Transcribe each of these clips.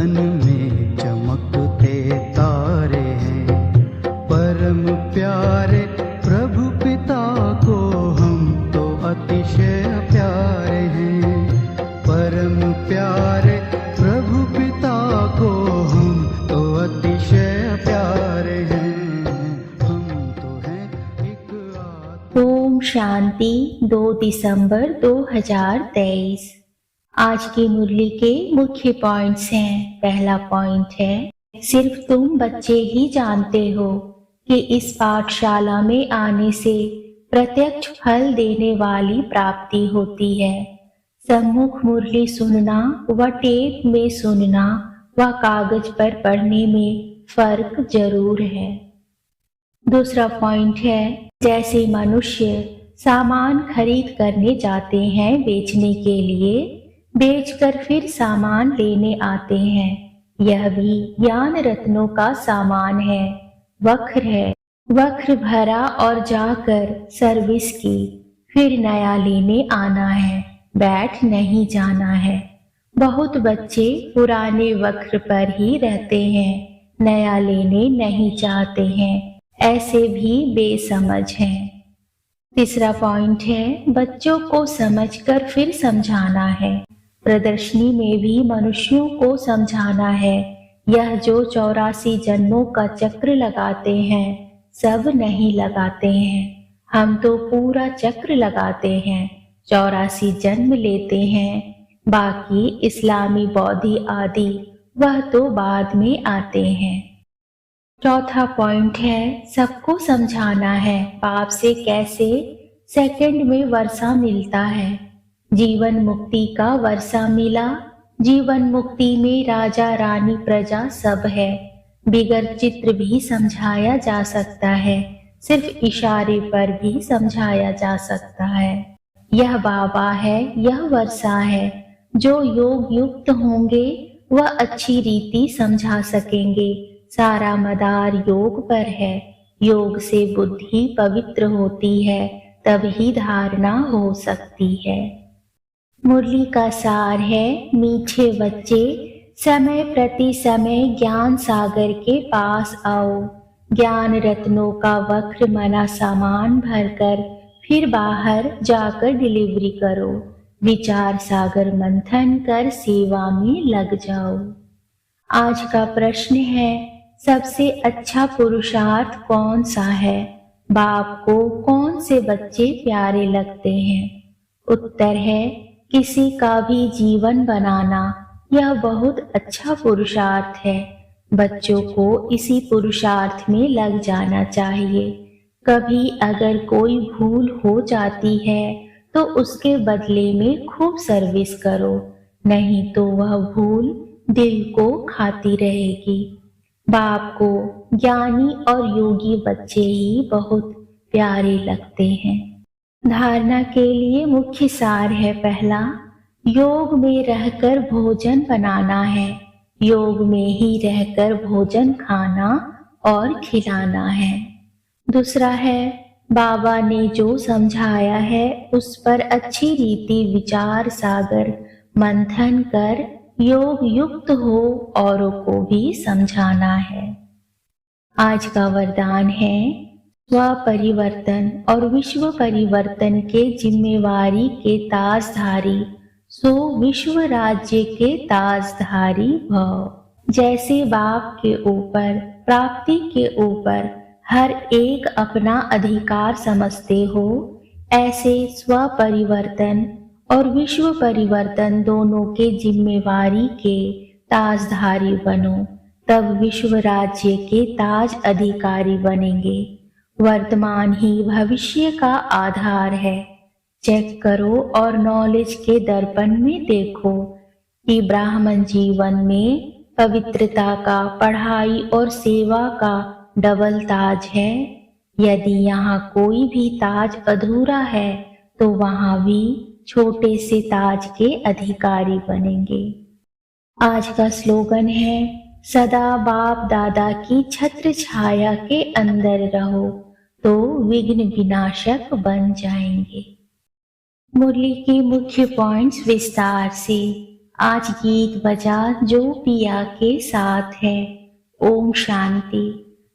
बन में चमकते तारे हैं। परम प्यारे प्रभु पिता को हम तो अतिशय प्यारे हैं। परम प्यारे प्रभु पिता को हम तो अतिशय प्यारे हैं। हम तो हैं एक ओम शांति। 2 दिसंबर 2023। आज की मुरली के मुख्य पॉइंट्स हैं। पहला पॉइंट है, सिर्फ तुम बच्चे ही जानते हो कि इस पाठशाला में आने से प्रत्यक्ष फल देने वाली प्राप्ति होती है। सम्मुख मुरली सुनना व टेप में सुनना व कागज पर पढ़ने में फर्क जरूर है। दूसरा पॉइंट है, जैसे मनुष्य सामान खरीद करने जाते हैं बेचने के लिए, बेचकर फिर सामान लेने आते हैं, यह भी ज्ञान रत्नों का सामान है। वक्र है, वक्र भरा और जाकर सर्विस की, फिर नया लेने आना है, बैठ नहीं जाना है। बहुत बच्चे पुराने वक्र पर ही रहते हैं, नया लेने नहीं चाहते हैं, ऐसे भी बेसमझ हैं। तीसरा पॉइंट है, बच्चों को समझकर फिर समझाना है। प्रदर्शनी में भी मनुष्यों को समझाना है। यह जो 84 जन्मों का चक्र लगाते हैं, सब नहीं लगाते हैं। हम तो पूरा चक्र लगाते हैं, 84 जन्म लेते हैं। बाकी इस्लामी बौद्धि आदि वह तो बाद में आते हैं। चौथा पॉइंट है, सबको समझाना है पाप से कैसे सेकंड में वर्षा मिलता है। जीवन मुक्ति का वर्षा मिला। जीवन मुक्ति में राजा रानी प्रजा सब है। बिगर चित्र भी समझाया जा सकता है, सिर्फ इशारे पर भी समझाया जा सकता है। यह बाबा है, यह वर्षा है। जो योग युक्त होंगे वह अच्छी रीति समझा सकेंगे। सारा मदार योग पर है। योग से बुद्धि पवित्र होती है, तभी धारणा हो सकती है। मुरली का सार है, मीठे बच्चे समय प्रति समय ज्ञान सागर के पास आओ। ज्ञान रत्नों का वक्र मना सामान भरकर फिर बाहर जाकर डिलीवरी करो। विचार सागर मंथन कर सेवा में लग जाओ। आज का प्रश्न है, सबसे अच्छा पुरुषार्थ कौन सा है? बाप को कौन से बच्चे प्यारे लगते हैं? उत्तर है, किसी का भी जीवन बनाना यह बहुत अच्छा पुरुषार्थ है। बच्चों को इसी पुरुषार्थ में लग जाना चाहिए। कभी अगर कोई भूल हो जाती है तो उसके बदले में खूब सर्विस करो, नहीं तो वह भूल दिल को खाती रहेगी। बाप को ज्ञानी और योगी बच्चे ही बहुत प्यारे लगते हैं। धारणा के लिए मुख्य सार है, पहला, योग में रहकर भोजन बनाना है। योग में ही रहकर भोजन खाना और खिलाना है। दूसरा है, बाबा ने जो समझाया है उस पर अच्छी रीति विचार सागर मंथन कर योग युक्त हो औरों को भी समझाना है। आज का वरदान है, स्व परिवर्तन और विश्व परिवर्तन के जिम्मेवारी के ताजधारी सो विश्व राज्य के ताजधारी भव। जैसे बाप के ऊपर प्राप्ति के ऊपर हर एक अपना अधिकार समझते हो, ऐसे स्व परिवर्तन और विश्व परिवर्तन दोनों के जिम्मेवारी के ताजधारी बनो, तब विश्व राज्य के ताज अधिकारी बनेंगे। वर्तमान ही भविष्य का आधार है। चेक करो और नॉलेज के दर्पण में देखो कि ब्राह्मण जीवन में पवित्रता का, पढ़ाई और सेवा का डबल ताज है। यदि यहाँ कोई भी ताज अधूरा है तो वहाँ भी छोटे से ताज के अधिकारी बनेंगे। आज का स्लोगन है, सदा बाप दादा की छत्र छाया के अंदर रहो तो विघ्न विनाशक बन जाएंगे। मुरली के मुख्य पॉइंट्स विस्तार से। आज गीत बजा जो पिया के साथ है। ओम शांति।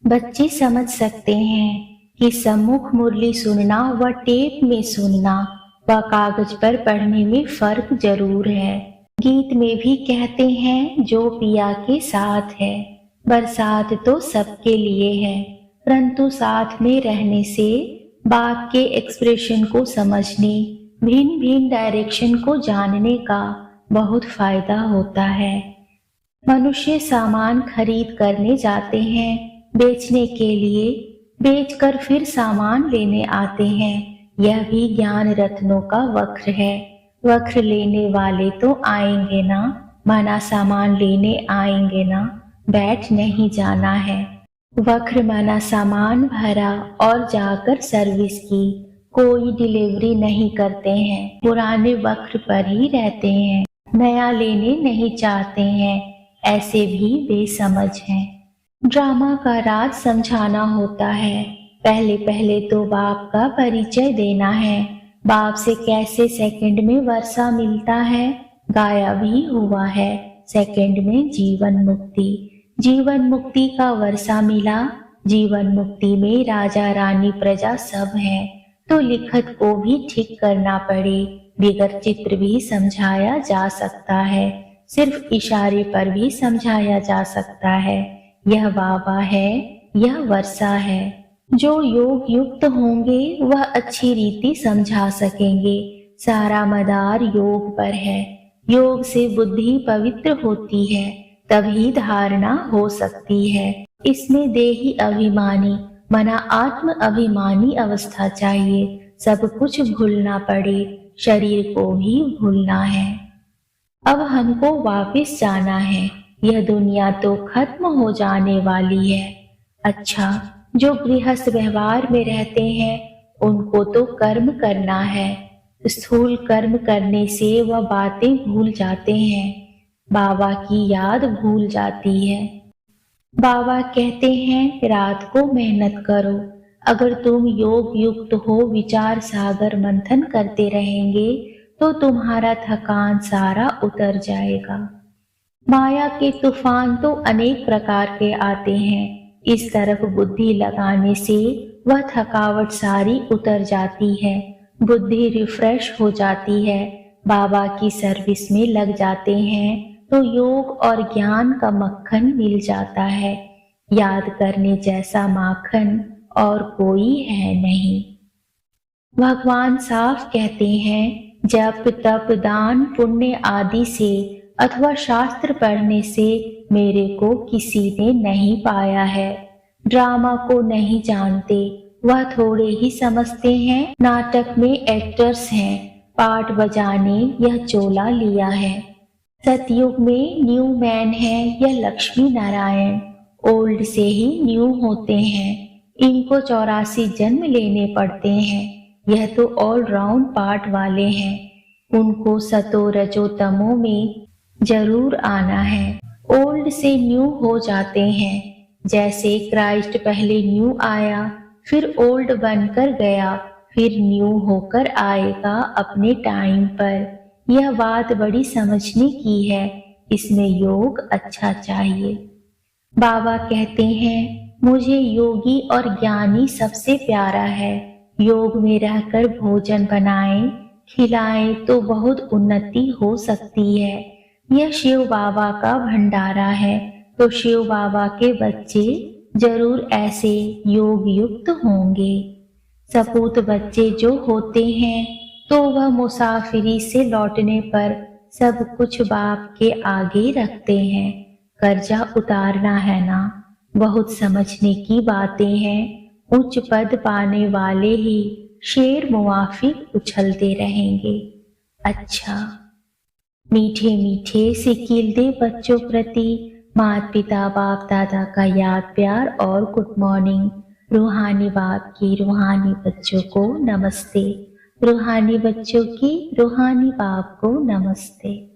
बच्चे समझ सकते हैं कि सम्मुख मुरली सुनना व टेप में सुनना व कागज पर पढ़ने में फर्क जरूर है। गीत में भी कहते हैं जो पिया के साथ है। बरसात तो सबके लिए है, परंतु साथ में रहने से बाप के एक्सप्रेशन को समझने, भिन्न भिन्न डायरेक्शन को जानने का बहुत फायदा होता है। मनुष्य सामान खरीद करने जाते हैं बेचने के लिए, बेचकर फिर सामान लेने आते हैं। यह भी ज्ञान रत्नों का वक्र है। वक्र लेने वाले तो आएंगे ना, माना सामान लेने आएंगे ना, बैठ नहीं जाना है। वक्र माना सामान भरा और जाकर सर्विस की, कोई डिलीवरी नहीं करते हैं, पुराने वक्र पर ही रहते हैं, नया लेने नहीं चाहते हैं, ऐसे भी बेसमझ हैं। ड्रामा का राज समझाना होता है। पहले पहले तो बाप का परिचय देना है। बाप से कैसे सेकंड में वर्षा मिलता है, गाया भी हुआ है। सेकंड में जीवन मुक्ति, जीवन मुक्ति का वर्षा मिला। जीवन मुक्ति में राजा रानी प्रजा सब है, तो लिखत को भी ठीक करना पड़े। बिगर चित्र भी समझाया जा सकता है, सिर्फ इशारे पर भी समझाया जा सकता है। यह बाबा है, यह वर्षा है। जो योग युक्त होंगे वह अच्छी रीति समझा सकेंगे। सारा मदार योग पर है। योग से बुद्धि पवित्र होती है, तभी धारणा हो सकती है। इसमें देही अभिमानी मना आत्म अभिमानी अवस्था चाहिए। सब कुछ भूलना पड़े, शरीर को भी भूलना है। अब हमको वापस जाना है। यह दुनिया तो खत्म हो जाने वाली है। अच्छा, जो गृहस्थ व्यवहार में रहते हैं उनको तो कर्म करना है। स्थूल कर्म करने से वह बातें भूल जाते हैं, बाबा की याद भूल जाती है। बाबा कहते हैं रात को मेहनत करो। अगर तुम योग युक्त हो, विचार सागर मंथन करते रहेंगे तो तुम्हारा थकान सारा उतर जाएगा। माया के तूफान तो अनेक प्रकार के आते हैं। इस तरफ बुद्धि लगाने से वह थकावट सारी उतर जाती है, बुद्धि रिफ्रेश हो जाती है। बाबा की सर्विस में लग जाते हैं तो योग और ज्ञान का मक्खन मिल जाता है। याद करने जैसा माखन और कोई है नहीं। भगवान साफ कहते हैं जप तप दान पुण्य आदि से अथवा शास्त्र पढ़ने से मेरे को किसी ने नहीं पाया है। ड्रामा को नहीं जानते, वह थोड़े ही समझते हैं। नाटक में एक्टर्स हैं, पार्ट बजाने यह चोला लिया है। सतयुग में न्यू मैन है यह लक्ष्मी नारायण, ओल्ड से ही न्यू होते हैं। इनको 84 जन्म लेने पड़ते हैं। यह तो ऑल राउंड पार्ट वाले हैं। उनको सतो रजो तमो में जरूर आना है। ओल्ड से न्यू हो जाते हैं। जैसे क्राइस्ट पहले न्यू आया, फिर ओल्ड बनकर गया, फिर न्यू होकर आएगा अपने टाइम पर। यह बात बड़ी समझने की है। इसमें योग अच्छा चाहिए। बाबा कहते हैं मुझे योगी और ज्ञानी सबसे प्यारा है। योग में रहकर भोजन बनाएं, खिलाएं तो बहुत उन्नति हो सकती है। यह शिव बाबा का भंडारा है, तो शिव बाबा के बच्चे जरूर ऐसे योग युक्त होंगे। सपूत बच्चे जो होते हैं तो वह मुसाफिरी से लौटने पर सब कुछ बाप के आगे रखते हैं। कर्जा उतारना है ना, बहुत समझने की बातें हैं। उच्च पद पाने वाले ही शेर मुआफिक उछलते रहेंगे। अच्छा, मीठे मीठे सिकील दे बच्चों प्रति माता पिता बाप दादा का याद प्यार और गुड मॉर्निंग। रूहानी बाप की रूहानी बच्चों को नमस्ते। रूहानी बच्चों की रूहानी बाप को नमस्ते।